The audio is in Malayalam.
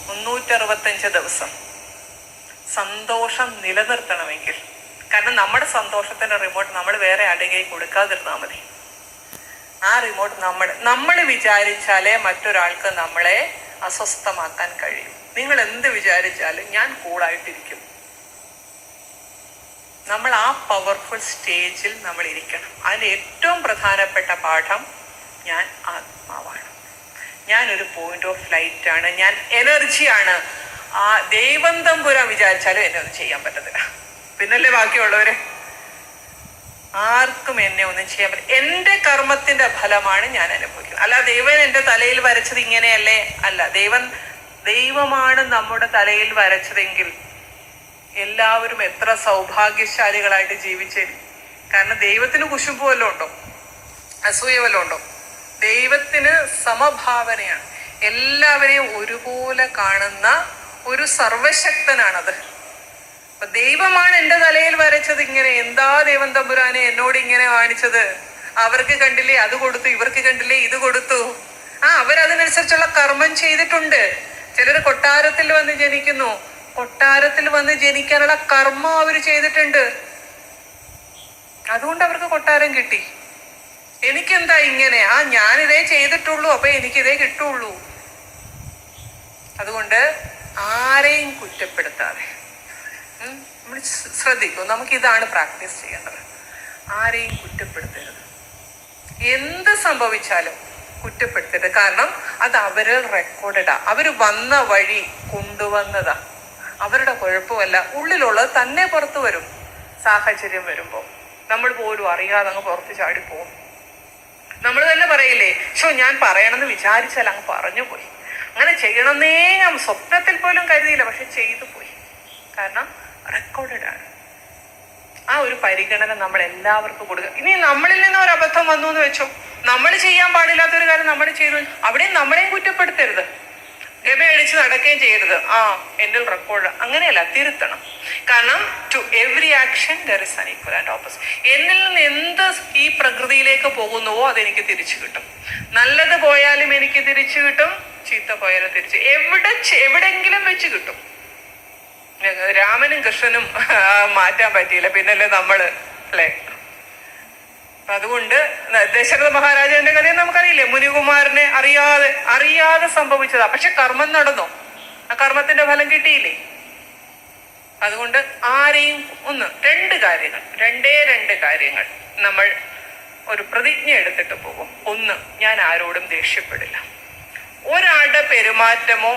365 ദിവസം സന്തോഷം നിലനിർത്തണമെങ്കിൽ, കാരണം നമ്മുടെ സന്തോഷത്തിന്റെ റിമോട്ട് നമ്മൾ വേറെ ആരുടെയും കൊടുക്കാതിരുന്നാൽ മതി. ആ റിമോട്ട് നമ്മൾ വിചാരിച്ചാലേ മറ്റൊരാൾക്ക് നമ്മളെ അസ്വസ്ഥമാക്കാൻ കഴിയും. നിങ്ങൾ എന്ത് വിചാരിച്ചാലും ഞാൻ കൂളായിട്ടിരിക്കും. നമ്മൾ ആ പവർഫുൾ സ്റ്റേജിൽ നമ്മൾ ഇരിക്കണം. അതിന് ഏറ്റവും പ്രധാനപ്പെട്ട പാഠം, ഞാൻ ആത്മാവാണ്, ഞാനൊരു പോയിന്റ് ഓഫ് ലൈറ്റ് ആണ്, ഞാൻ എനർജിയാണ്. ആ ദൈവം തമ്പുരാൻ വിചാരിച്ചാലും എന്നെ ഒന്നും ചെയ്യാൻ പറ്റത്തില്ല. പിന്നല്ലേ ബാക്കിയുള്ളവര്? ആർക്കും എന്നെ ഒന്നും ചെയ്യാൻ പറ്റില്ല. എന്റെ കർമ്മത്തിന്റെ ഫലമാണ് ഞാൻ അനുഭവിക്കുന്നത്. അല്ല ദൈവം എന്റെ തലയിൽ വരച്ചത് ഇങ്ങനെയല്ലേ? അല്ല, ദൈവമാണ് നമ്മുടെ തലയിൽ വരച്ചതെങ്കിൽ എല്ലാവരും എത്ര സൗഭാഗ്യശാലികളായിട്ട് ജീവിച്ചേരും. കാരണം ദൈവത്തിന് കുശുമ്പ് വല്ലതും ഉണ്ടോ? അസൂയ വല്ലതും ഉണ്ടോ? ദൈവത്തിന് സമഭാവനയാണ്. എല്ലാവരെയും ഒരുപോലെ കാണുന്ന ഒരു സർവശക്തനാണത്. അപ്പൊ ദൈവമാണ് എന്റെ തലയിൽ വരച്ചത് ഇങ്ങനെ. എന്താ ദൈവം തമ്പുരാനെ എന്നോട് ഇങ്ങനെ കാണിച്ചത്? അവർക്ക് കണ്ടില്ലേ അത് കൊടുത്തു, ഇവർക്ക് കണ്ടില്ലേ ഇത് കൊടുത്തു. അവരതിനനുസരിച്ചുള്ള കർമ്മം ചെയ്തിട്ടുണ്ട്. ചിലർ കൊട്ടാരത്തിൽ വന്ന് ജനിക്കുന്നു. കൊട്ടാരത്തിൽ വന്ന് ജനിക്കാനുള്ള കർമ്മം അവർ ചെയ്തിട്ടുണ്ട്. അതുകൊണ്ട് അവർക്ക് കൊട്ടാരം കിട്ടി. എനിക്കെന്താ ഇങ്ങനെ? ഞാനിതേ ചെയ്തിട്ടുള്ളൂ, അപ്പൊ എനിക്കിതേ കിട്ടുള്ളൂ. അതുകൊണ്ട് ആരെയും കുറ്റപ്പെടുത്താതെ നമ്മൾ ശ്രദ്ധിക്കും. നമുക്കിതാണ് പ്രാക്ടീസ് ചെയ്യേണ്ടത്. ആരെയും കുറ്റപ്പെടുത്തരുത്. എന്ത് സംഭവിച്ചാലും കുറ്റപ്പെടുത്തരുത്. കാരണം അത് അവര് റെക്കോർഡഡാ. അവര് വന്ന വഴി കൊണ്ടുവന്നതാ. അവരുടെ കുഴപ്പമല്ല. ഉള്ളിലുള്ളത് തന്നെ പുറത്തു വരും. സാഹചര്യം വരുമ്പോ നമ്മൾ പോലും അറിയാതെ അങ്ങ് പുറത്ത് ചാടിപ്പോകും. നമ്മൾ തന്നെ പറയില്ലേ, ഞാൻ പറയണമെന്ന് വിചാരിച്ചാൽ അങ്ങ് പറഞ്ഞു പോയി, അങ്ങനെ ചെയ്യണമെന്നേ ഞാൻ സ്വപ്നത്തിൽ പോലും കരുതിയില്ല, പക്ഷെ ചെയ്തു പോയി. കാരണം റെക്കോർഡഡ് ആണ്. ആ ഒരു പരിഗണന നമ്മൾ എല്ലാവർക്കും കൊടുക്കുക. ഇനി നമ്മളിൽ നിന്ന് ഒരു അബദ്ധം വന്നു എന്ന് വെച്ചോ, നമ്മൾ ചെയ്യാൻ പാടില്ലാത്തൊരു കാര്യം നമ്മൾ ചെയ്തു, അവിടെയും നമ്മളെയും കുറ്റപ്പെടുത്തരുത്. ഗമയടിച്ച് നടക്കുകയും ചെയ്യരുത്. എന്നിൽ റെക്കോർഡ്, അങ്ങനെയല്ല, തിരുത്തണം. കാരണം to every action there is an equal and opposite. എന്നിൽ നിന്ന് എന്ത് ഈ പ്രകൃതിയിലേക്ക് പോകുന്നുവോ അതെനിക്ക് തിരിച്ചു കിട്ടും. നല്ലത് പോയാലും എനിക്ക് തിരിച്ചു കിട്ടും, ചീത്ത പോയാലും തിരിച്ചു. എവിടെങ്കിലും വെച്ച് കിട്ടും. രാമനും കൃഷ്ണനും മാറ്റാൻ പറ്റിയില്ല, പിന്നല്ലേ നമ്മള്, അല്ലേ? അതുകൊണ്ട് ദശരഥ മഹാരാജാവിന്റെ കഥയും നമുക്കറിയില്ലേ. മുനികുമാരനെ അറിയാതെ സംഭവിച്ചതാ. പക്ഷെ കർമ്മം നടന്നോ? ആ കർമ്മത്തിന്റെ ഫലം കിട്ടിയില്ലേ? അതുകൊണ്ട് ആരെയും രണ്ട് കാര്യങ്ങൾ നമ്മൾ ഒരു പ്രതിജ്ഞ എടുത്തിട്ട് പോകും. ഒന്ന്, ഞാൻ ആരോടും ദേഷ്യപ്പെടില്ല. ഒരാളുടെ പെരുമാറ്റമോ